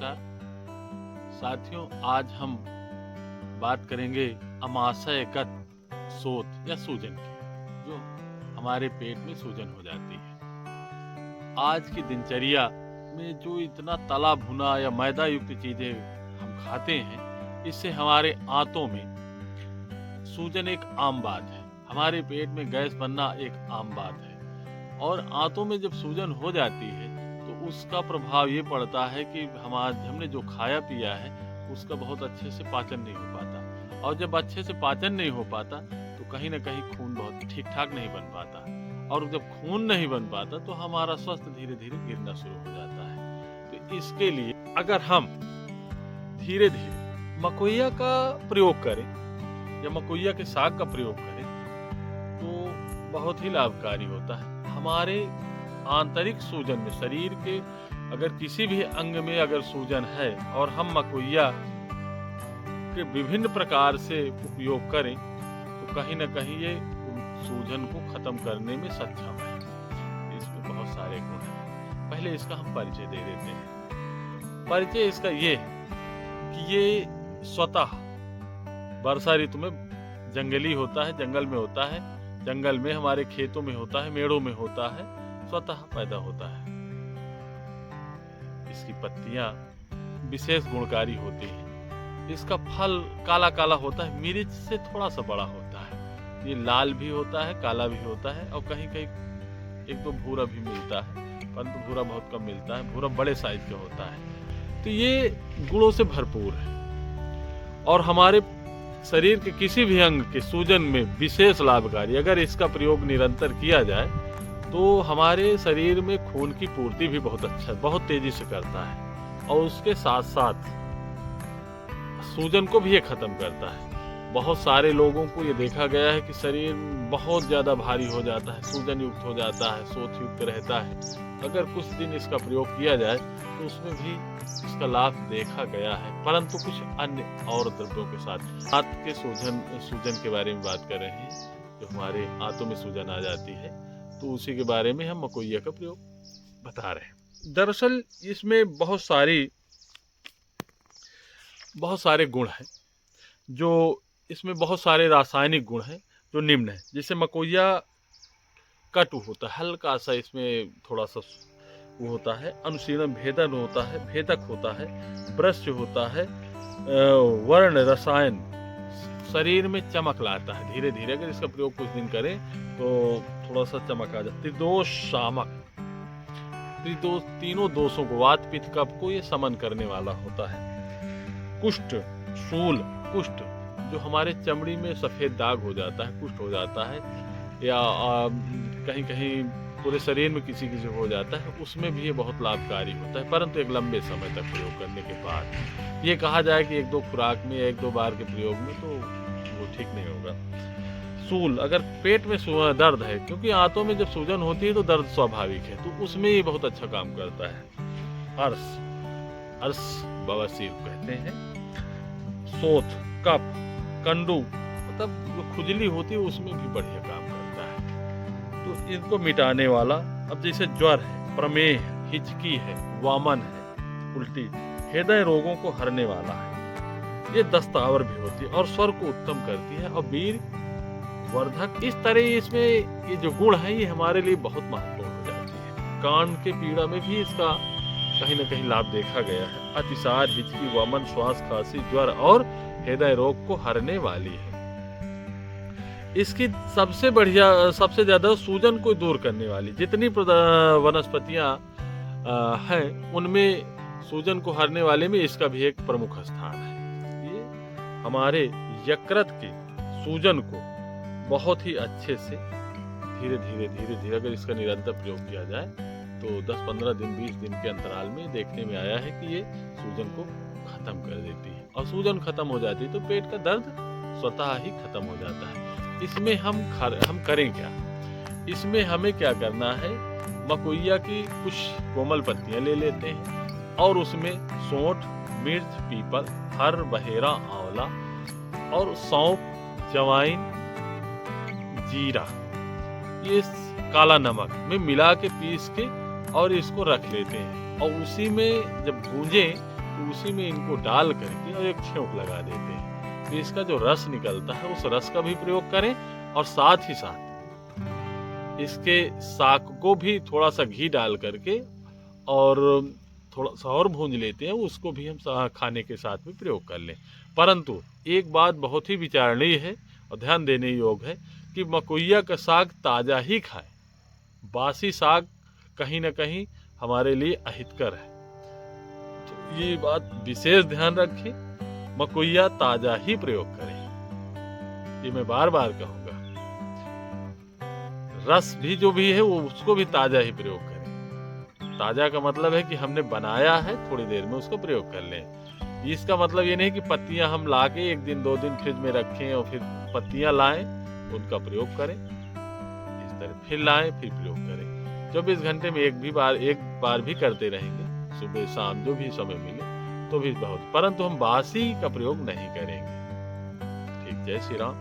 नमस्कार साथियों, आज हम बात करेंगे अमाशयगत शोथ या सूजन की, जो हमारे पेट में सूजन हो जाती है। आज की दिनचर्या में जो इतना तला भुना या मैदा युक्त चीजें हम खाते हैं, इससे हमारे आंतों में सूजन एक आम बात है। हमारे पेट में गैस बनना एक आम बात है और आंतों में जब सूजन हो जाती है तो उसका प्रभाव ये पड़ता है कि हमने जो खाया पिया है उसका बहुत अच्छे से पाचन नहीं हो पाता, और जब अच्छे से पाचन नहीं हो पाता तो कहीं ना कहीं खून बहुत ठीक ठाक नहीं बन पाता, और जब खून नहीं बन पाता तो हमारा स्वास्थ्य धीरे धीरे गिरना शुरू हो जाता है। तो इसके लिए अगर हम धीरे धीरे मकोइया का प्रयोग करें या मकोइया के साग का प्रयोग करें तो बहुत ही लाभकारी होता है। हमारे आंतरिक सूजन में, शरीर के अगर किसी भी अंग में अगर सूजन है और हम मकोइया के विभिन्न प्रकार से उपयोग करें तो कहीं ना कहीं ये सूजन को खत्म करने में सक्षम है। इसमें बहुत सारे गुण हैं। पहले इसका हम परिचय दे देते हैं। परिचय इसका ये है कि ये स्वतः वर्षा ऋतु में जंगली होता है, जंगल में होता है, जंगल में हमारे खेतों में होता है, मेड़ों में होता है, स्वतः पैदा होता है। इसकी पत्तियां विशेष गुणकारी होती हैं। इसका फल काला काला होता है, मिर्च से थोड़ा सा बड़ा होता है। ये लाल भी होता है, काला भी होता है, और कहीं कहीं एक दो भूरा भी मिलता है, परंतु भूरा बहुत कम मिलता है। भूरा बड़े साइज का होता है। तो ये गुणों से भरपूर है और हमारे शरीर के किसी भी अंग के सूजन में विशेष लाभकारी। अगर इसका प्रयोग निरंतर किया जाए तो हमारे शरीर में खून की पूर्ति भी बहुत तेजी से करता है, और उसके साथ साथ सूजन को भी ये खत्म करता है। बहुत सारे लोगों को ये देखा गया है कि शरीर बहुत ज्यादा भारी हो जाता है, सूजन युक्त हो जाता है, शोथ युक्त रहता है। अगर कुछ दिन इसका प्रयोग किया जाए तो उसमें भी इसका लाभ देखा गया है, परंतु कुछ अन्य और द्रव्यों के साथ। आंत के सूजन के बारे में बात कर रहे हैं, जो हमारे आंतों में सूजन आ जाती है, तो उसी के बारे में हम मकोइया का प्रयोग बता रहे हैं। दरअसल इसमें बहुत सारे गुण हैं, जो इसमें बहुत सारे रासायनिक गुण हैं जो निम्न है। जैसे मकोइया कटु होता है, हल्का सा इसमें थोड़ा सा वो होता है, अनुशीलन भेदन होता है, भेदक होता है, ब्रश होता है, वर्ण रसायन, शरीर में चमक लाता है। धीरे धीरे अगर इसका प्रयोग कुछ दिन करें तो थोड़ा सा चमक आ जाती है। त्रिदोष शामक, तीनों दोषों को, वात पित्त कफ को ये समन करने वाला होता है। कुष्ठ, शूल, कुष्ठ, जो हमारे चमड़ी में सफेद दाग हो जाता है, कुष्ठ हो जाता है, या कहीं कहीं पूरे शरीर में किसी हो जाता है, उसमें भी ये बहुत लाभकारी होता है, परंतु एक लंबे समय तक प्रयोग करने के बाद। ये कहा जाए कि एक दो खुराक में, एक दो बार के प्रयोग में तो वो ठीक नहीं होगा। सूल, अगर पेट में दर्द है, क्योंकि आंतों में जब सूजन होती है तो दर्द स्वाभाविक है, तो उसमें ये बहुत अच्छा काम करता है। अर्श बवासीर कहते हैं। शोथ, कफ, कंडू, मतलब जो खुजली होती है उसमें भी बढ़िया काम करता है, तो इनको मिटाने वाला। अब जैसे ज्वर है, प्रमेह, हिचकी है, वामन है, उल्टी, हृदय रोगों को हरने वाला है। ये दस्तावर भी होती है और स्वर को उत्तम करती है और वीर वर्धक। इस तरह इसमें ये जो गुण है ये हमारे लिए बहुत महत्वपूर्ण हो जाती है। कान के पीड़ा में भी इसका कहीं ना कहीं लाभ देखा गया है। अतिसार, हिचकी, वामन, श्वास, खांसी, ज्वर और हृदय रोग को हरने वाली है। इसकी सबसे ज्यादा सूजन को दूर करने वाली जितनी वनस्पतियां हैं, उनमें सूजन को हरने वाले में इसका भी एक प्रमुख स्थान है। ये हमारे यकृत के सूजन को बहुत ही अच्छे से धीरे धीरे अगर इसका निरंतर प्रयोग किया जाए तो 10-15 दिन, 20 दिन के अंतराल में देखने में आया है कि ये सूजन को खत्म कर देती है, और सूजन खत्म हो जाती है तो पेट का दर्द स्वतः ही खत्म हो जाता है। इसमें हम करें क्या? इसमें हमें क्या करना है, मकोइया की कुछ कोमल पत्तियां ले लेते हैं और उसमें सौंठ, मिर्च, पीपल, हर, बहेरा, आंवला और सौंफ, जवाइन, जीरा, ये काला नमक में मिला के पीस के और इसको रख लेते हैं, और उसी में जब भूंजें तो उसी में इनको डाल करके और एक छौंक लगा देते हैं। तो इसका जो रस निकलता है उस रस का भी प्रयोग करें, और साथ ही साथ इसके साग को भी थोड़ा सा घी डाल करके और थोड़ा सा और भूंज लेते हैं, उसको भी हम खाने के साथ में प्रयोग कर लें। परंतु एक बात बहुत ही विचारणीय है और ध्यान देने योग्य है कि मकोइया का साग ताज़ा ही खाएं। बासी साग कहीं ना कहीं हमारे लिए अहितकर है, तो ये बात विशेष ध्यान रखें। मकोइया ताज़ा ही प्रयोग करें, ये मैं बार बार कहूँगा। रस भी जो भी है वो उसको भी ताज़ा ही प्रयोग करें। ताज़ा का मतलब है कि हमने बनाया है, थोड़ी देर में उसको प्रयोग कर लें। इसका मतलब ये नहीं कि पत्तियां हम ला के 1 दिन 2 दिन फ्रिज में रखें और फिर पत्तियां लाएं उनका प्रयोग करें। इस तरह फिर लाएं फिर प्रयोग करें। 24 घंटे में एक बार भी करते रहेंगे, सुबह शाम जो भी समय मिले तो भी बहुत, परंतु हम बासी का प्रयोग नहीं करेंगे। ठीक, जय श्री राम।